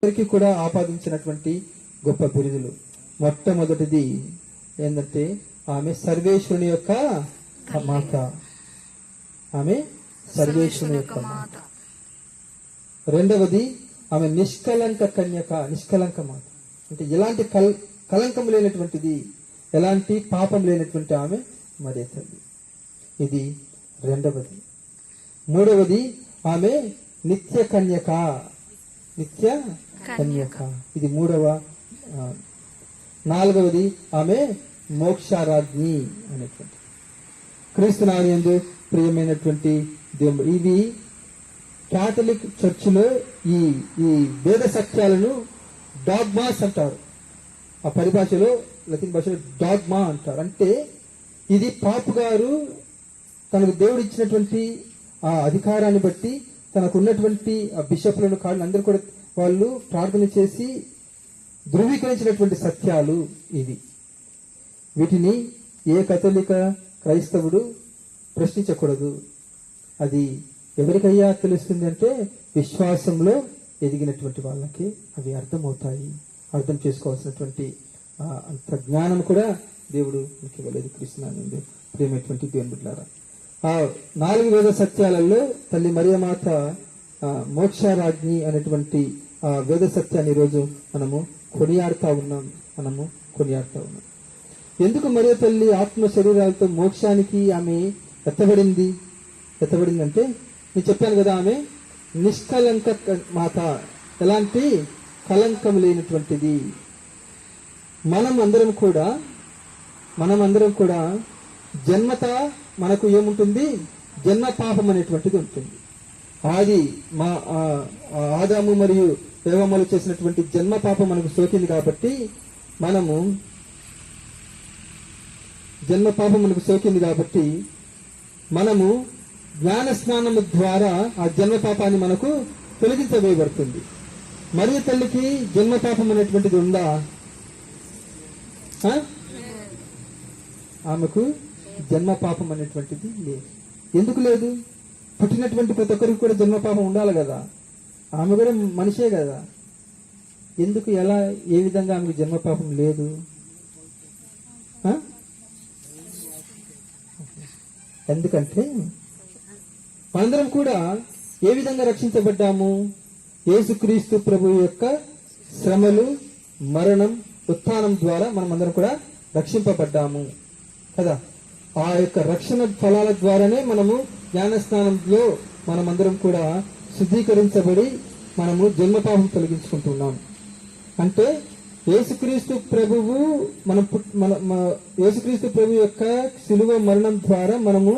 అందరికీ కూడా ఆపాదించినటువంటి గొప్ప బిరుదులు. మొట్టమొదటిది ఏంటంటే ఆమె సర్వేశ్వరుని యొక్క మాత. ఆమె సర్వేశ్వరుని యొక్క మాత. రెండవది ఆమె నిష్కలంక కన్యక, నిష్కలంక మాత. అంటే ఎలాంటి కలంకం లేనటువంటిది, ఎలాంటి పాపం లేనటువంటి ఆమె మరియ తల్లి. ఇది రెండవది. మూడవది ఆమె నిత్య కన్యక, నిత్య కన్యక. ఇది మూడవ. నాలుగవది ఆమె మోక్షారాజ్ఞి అనేటువంటి. క్రీస్తునాయందు ప్రియమైనటువంటి దేవుడు, ఇది క్యాథలిక్ చర్చిలో ఈ ఈ వేద సత్యాలను డాగ్మాస్ అంటారు. ఆ పరిభాషలో లతీన్ భాషలో డాగ్మా అంటారు. అంటే ఇది పాపు గారు తనకు దేవుడు ఇచ్చినటువంటి ఆ అధికారాన్ని బట్టి తనకు ఉన్నటువంటి ఆ బిషప్లను కాళ్ళు అందరూ కూడా వాళ్ళు ప్రార్థన చేసి ధృవీకరించినటువంటి సత్యాలు ఇవి. వీటిని ఏ కథలిక క్రైస్తవుడు ప్రశ్నించకూడదు. అది ఎవరికయ్యా తెలుస్తుంది అంటే విశ్వాసంలో ఎదిగినటువంటి వాళ్ళకి అవి అర్థమవుతాయి. అర్థం చేసుకోవాల్సినటువంటి అంత జ్ఞానం కూడా దేవుడు మీకు ఇవ్వలేదు. కృష్ణానంద ప్రేమైనటువంటి దేవుని బిడ్డలారా, ఆ 4 వేద సత్యాలలో తల్లి మరియమాత మోక్షారాజ్ఞి అనేటువంటి ఆ వేద సత్యాన్ని ఈరోజు మనము కొనియాడుతా ఉన్నాం. ఎందుకు మరియ తల్లి ఆత్మ శరీరాలతో మోక్షానికి ఆమె ఎత్తబడింది అంటే నేను చెప్పాను కదా, ఆమె నిష్కలంక మాత, ఎలాంటి కలంకం లేనటువంటిది. మనం అందరం కూడా జన్మత మనకు ఏముంటుంది, జన్మ పాపం అనేటువంటిది ఉంటుంది. ఆదాము మరియు ఏవమ్మలు చేసినటువంటి జన్మ పాపం మనకు సోకింది కాబట్టి మనము జ్ఞాన స్నానము ద్వారా ఆ జన్మ పాపాన్ని మనకు తొలగించవేయబడుతుంది. మరియ తల్లికి జన్మ పాపం అనేటువంటిది ఉందా? ఆమెకు జన్మ పాపం అనేటువంటిది లేదు. ఎందుకు లేదు? పుట్టినటువంటి ప్రతి ఒక్కరికి కూడా జన్మ పాపం ఉండాలి కదా. ఆమె కూడా మనిషే కదా. ఎందుకు, ఎలా, ఏ విధంగా ఆమెకు జన్మ పాపం లేదు? ఎందుకంటే మనందరం కూడా ఏ విధంగా రక్షించబడ్డాము? యేసుక్రీస్తు ప్రభు యొక్క శ్రమలు, మరణం, ఉత్థానం ద్వారా మనం అందరం కూడా రక్షింపబడ్డాము కదా. ఆ యొక్క రక్షణ ఫలాల ద్వారానే మనము జ్ఞానస్నానంలో మనమందరం కూడా శుద్ధీకరించబడి మనము జన్మపాపం తొలగించుకుంటున్నాం. అంటే యేసుక్రీస్తు ప్రభువు యేసుక్రీస్తు ప్రభు యొక్క శిలువ మరణం ద్వారా మనము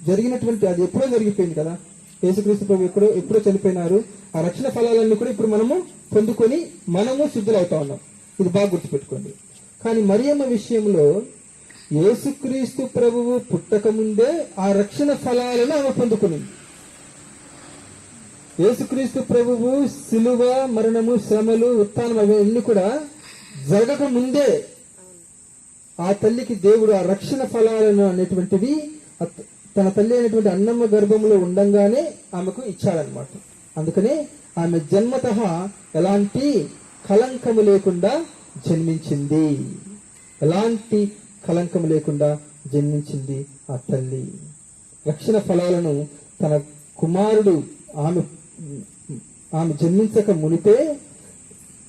జరిగినటువంటి, అది ఎప్పుడో జరిగిపోయింది కదా. యేసుక్రీస్తు ప్రభు ఎప్పుడో చనిపోయినారు. ఆ రక్షణ ఫలాలన్నీ కూడా ఇప్పుడు మనము పొందుకొని మనము శుద్ధులవుతా ఉన్నాం. ఇది బాగా గుర్తుపెట్టుకోండి. కానీ మరియమ్మ విషయంలో యేసుక్రీస్తు ప్రభువు పుట్టక ముందే ఆ రక్షణ ఫలాలను ఆమె పొందుకునింది. యేసుక్రీస్తు ప్రభువు శిలువ మరణము, శ్రమలు, ఉత్థానం అవన్నీ కూడా జరగక ముందే ఆ తల్లికి దేవుడు ఆ రక్షణ ఫలాలను అనేటువంటివి తన తల్లి అయినటువంటి అన్నమ్మ గర్భంలో ఉండంగానే ఆమెకు ఇచ్చాడనమాట. అందుకనే ఆమె జన్మతః ఎలాంటి కలంకము లేకుండా జన్మించింది. ఆ తల్లి రక్షణ ఫలాలను తన కుమారుడు ఆమె జన్మించక మునిపే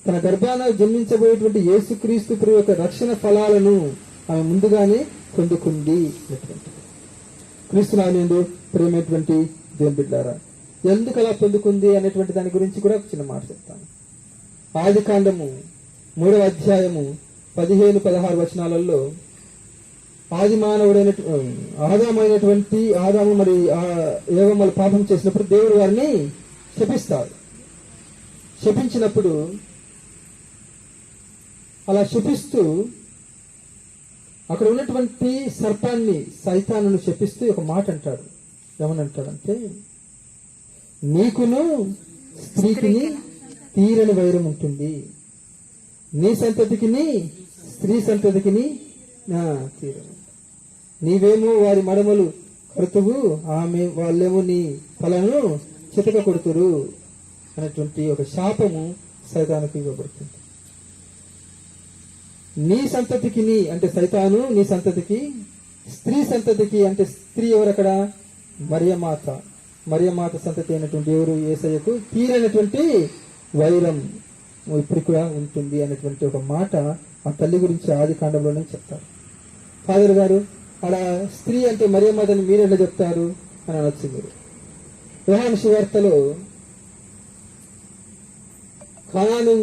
తన గర్భాన జన్మించబోయేటువంటి యేసుక్రీస్తు ప్రభు యొక్క రక్షణ ఫలాలను ఆమె ముందుగానే పొందుకుంది. క్రీస్తునాయందు ప్రేమైనటువంటి దేవుని బిడ్డలారా, ఎందుకు అలా పొందుకుంది అనేటువంటి దాని గురించి కూడా ఒక చిన్న మాట చెప్తాను. ఆదికాండము 3వ అధ్యాయము 15-16 వచనాలలో ఆది మానవుడైన ఆదామైనటువంటి ఆదాము మరి ఏవమ్మలు పాపం చేసినప్పుడు దేవుడు వారిని శపిస్తాడు. శపించినప్పుడు అలా శపిస్తూ అక్కడ ఉన్నటువంటి సర్పాన్ని, సైతానును శపిస్తూ ఒక మాట అంటాడు. ఏమనంటాడంటే, నీకును స్త్రీకిని తీరని వైరం ఉంటుంది, నీ సంతతికిని స్త్రీ సంతతికిని తీరని, నీవేమో వారి మడమలు కరుతువు, వాళ్ళేమో నీ తలను చితక కొడుతురు అనేటువంటి ఒక శాపము సైతానుకి ఇవ్వబడుతుంది. నీ సంతతికి, నీ అంటే సైతాను, నీ సంతతికి, స్త్రీ సంతతికి అంటే స్త్రీ ఎవరు అక్కడ? మరియమాత. మరియమాత సంతతి అయినటువంటి ఎవరు? యేసయ్యకు తీరైనటువంటి వైరం ఇప్పుడు కూడా ఉంటుంది అనేటువంటి ఒక మాట ఆ తల్లి గురించి ఆది కాండంలోనే చెప్తారు. ఫాదర్ గారు అలా స్త్రీ అంటే మరియమాతని మీరు ఎట్లా చెప్తారు అని అనొచ్చు మీరు. యోహాను సువార్తలో కానాను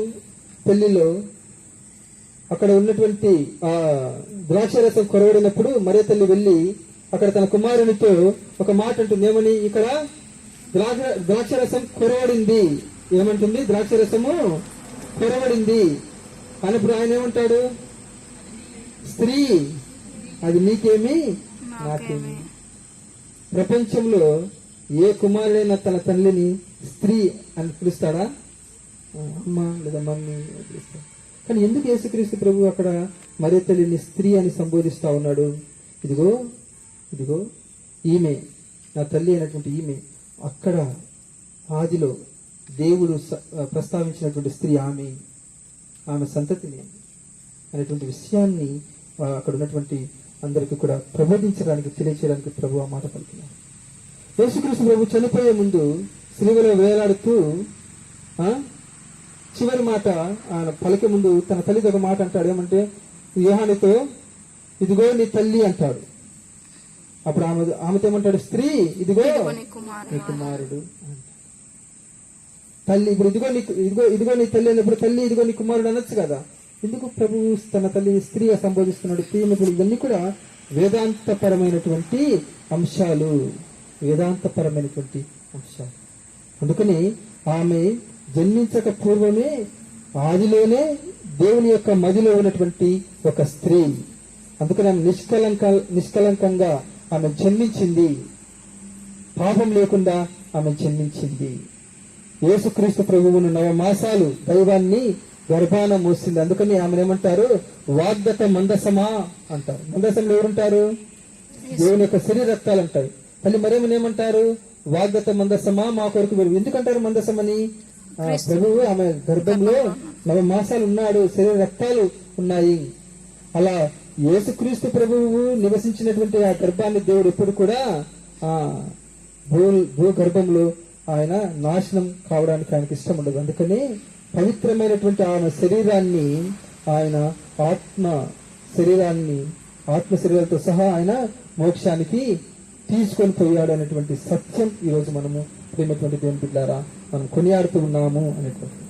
పెళ్లిలో అక్కడ ఉన్నటువంటి ఆ ద్రాక్షరసం కొరవడినప్పుడు మరియ తల్లి వెళ్ళి అక్కడ తన కుమారునితో ఒక మాట అంటుంది. ఏమని? ఇక్కడ ద్రాక్షరసం కొరవడింది. ఏమంటుంది? ద్రాక్షరసము కొరవడింది అన్నప్పుడు ఆయన ఏమంటాడు? స్త్రీ అది నీకేమి నాకేమి. ప్రపంచంలో ఏ కుమారుడైనా తన తల్లిని స్త్రీ అని పిలుస్తాడా? అమ్మ లేదా మమ్మీ పిలుస్తాడు. కానీ ఎందుకు యేసుక్రీస్తు ప్రభు అక్కడ మరియ తల్లిని స్త్రీ అని సంబోధిస్తా ఉన్నాడు? ఇదిగో ఇదిగో ఈమె నా తల్లి అయినటువంటి ఈమె. అక్కడ ఆదిలో దేవుడు ప్రస్తావించినటువంటి స్త్రీ ఆమె సంతతిని అనేటువంటి విషయాన్ని అక్కడ ఉన్నటువంటి అందరికీ కూడా ప్రబోధించడానికి, తెలియచేయడానికి ప్రభు ఆ మాట పలికినారు. యేసుక్రీస్తు ప్రభు చనిపోయే ముందు సిలువలో వేలాడుతూ చివరి మాట ఆయన పలికే ముందు తన తల్లితో ఒక మాట అంటాడు. ఏమంటే యోహానుతో ఇదిగో నీ తల్లి అంటాడు. అప్పుడు ఆమెతో ఏమంటాడు? స్త్రీ ఇదిగో నీ కుమారుడు. తల్లి ఇప్పుడు ఇదిగో నీ తల్లి అన్నప్పుడు తల్లి ఇదిగో నీ కుమారుడు అనొచ్చు కదా. ఎందుకు ప్రభు తన తల్లిని స్త్రీగా సంబోధిస్తున్నాడు? ప్రియమిత్రులు, ఇవన్నీ కూడా వేదాంతపరమైనటువంటి అంశాలు. అందుకని ఆమె జన్మించక పూర్వమే ఆదిలోనే దేవుని యొక్క మదిలో ఉన్నటువంటి ఒక స్త్రీ. అందుకని ఆమె నిష్కలంకంగా ఆమె జన్మించింది. పాపం లేకుండా ఆమె జన్మించింది. యేసుక్రీస్తు ప్రభువును 9 మాసాలు దైవాన్ని గర్భాన మోసింది. అందుకని ఆమెను ఏమంటారు? వాగ్దత మందసమా అంటారు. మందసంలో ఎవరుంటారు? దేవుని యొక్క శరీర రక్తాలు అంటారు. తల్లి మరియమ్మను ఏమంటారు? వాగ్దత మందసమా మా కొరకు వెలుగు. ఎందుకంటారు మందసమని? ప్రభువు ఆమె గర్భంలో 9 మాసాలు ఉన్నాడు, శరీర రక్తాలు ఉన్నాయి. అలా యేసుక్రీస్తు ప్రభువు నివసించినటువంటి ఆ గర్భాన్ని దేవుడు ఎప్పుడు కూడా భూ గర్భంలో ఆయన నాశనం కావడానికి ఆయనకి ఇష్టం ఉండదు. అందుకని పవిత్రమైనటువంటి ఆమె శరీరాన్ని ఆయన ఆత్మ శరీరాలతో సహా ఆయన మోక్షానికి తీసుకొని పోయాడు అనేటువంటి సత్యం ఈరోజు మనము ప్రేమటువంటి దేవుని బిడ్డలారా మనం కొనియాడుతూ ఉన్నాము అనేటువంటి.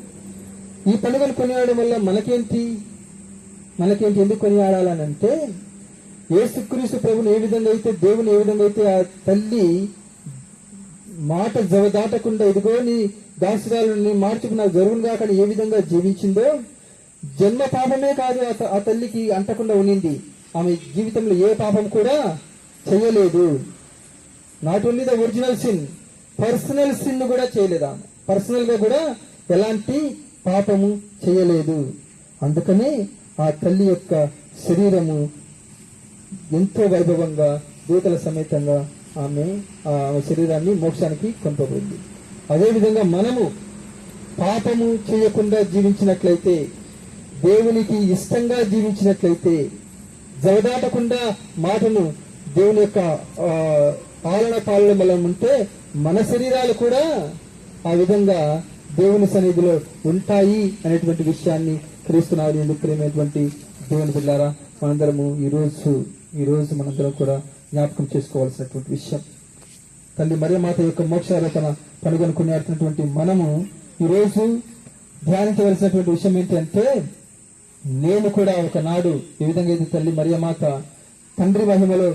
ఈ పండుగను కొనియాడడం వల్ల మనకేంటి? ఎందుకు కొనియాడాలని అంటే యేసుక్రీస్తు ప్రభుని ఏ విధంగా అయితే, దేవుని ఏ విధంగా అయితే ఆ తల్లి మాట జవదాటకుండా ఇదిగో నీ దాసురాలను మార్చుకు నాకు జరుగునుగా కానీ ఏ విధంగా జీవించిందో, జన్మ పాపమే కాదు ఆ తల్లికి అంటకుండా ఉన్నింది. ఆమె జీవితంలో ఏ పాపం కూడా చేయలేదు. Not only the original sin, personal sin కూడా చేయలేదు. ఆమె పర్సనల్ గా కూడా ఎలాంటి పాపము చేయలేదు. అందుకనే ఆ తల్లి యొక్క శరీరము ఎంతో వైభవంగా దూతల సమేతంగా ఆమె శరీరాన్ని మోక్షానికి కొనుకోబోయింది. అదేవిధంగా మనము పాపము చేయకుండా జీవించినట్లయితే, దేవునికి ఇష్టంగా జీవించినట్లయితే, జవదాటకుండా మాటను దేవుని యొక్క పాలన వల్ల ఉంటే మన శరీరాలు కూడా ఆ విధంగా దేవుని సన్నిధిలో ఉంటాయి అనేటువంటి విషయాన్ని క్రీస్తునాథుని యందు ప్రేమైనటువంటి దేవుని బిడ్డలారా మనందరము ఈ రోజు మనందరం కూడా జ్ఞాపకం చేసుకోవాల్సినటువంటి విషయం. తల్లి మరియమాత యొక్క మోక్షారోపణ పండుగను కొనియాడుతున్నటువంటి మనము ఈరోజు ధ్యానించవలసినటువంటి విషయం ఏంటంటే, నేను కూడా ఒకనాడు ఏ విధంగా అయితే తల్లి మరియమాత తండ్రి మహిమలో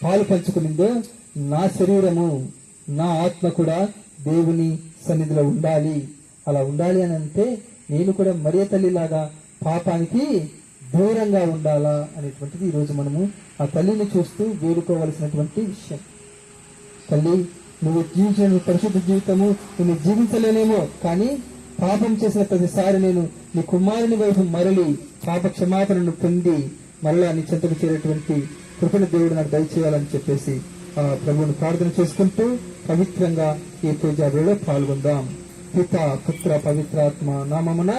పాలు పంచుకునిందో, నా శరీరము నా ఆత్మ కూడా దేవుని సన్నిధిలో ఉండాలి. అలా ఉండాలి అని అంటే నేను కూడా మరియ తల్లిలాగా పాపానికి దూరంగా ఉండాలా అనేటువంటిది ఈరోజు మనము ఆ తల్లిని చూస్తూ వేడుకోవలసినటువంటి విషయం. తల్లి, నువ్వు జీవించిన పరిశుద్ధ జీవితము నేను జీవించలేనేమో, కానీ పాపం చేసిన ప్రతిసారి నేను నీ కుమారుని వైపు మరలి పాప క్షమాపణను పొంది మరలా నీ చెంతకు చేరేటువంటి కృపణ దేవుడు నాకు దయచేయాలని చెప్పేసి ప్రభువును ప్రార్థన చేసుకుంటూ పవిత్రంగా ఈ పూజాలో పాల్గొందాం. పిత పుత్ర పవిత్రాత్మ నామమున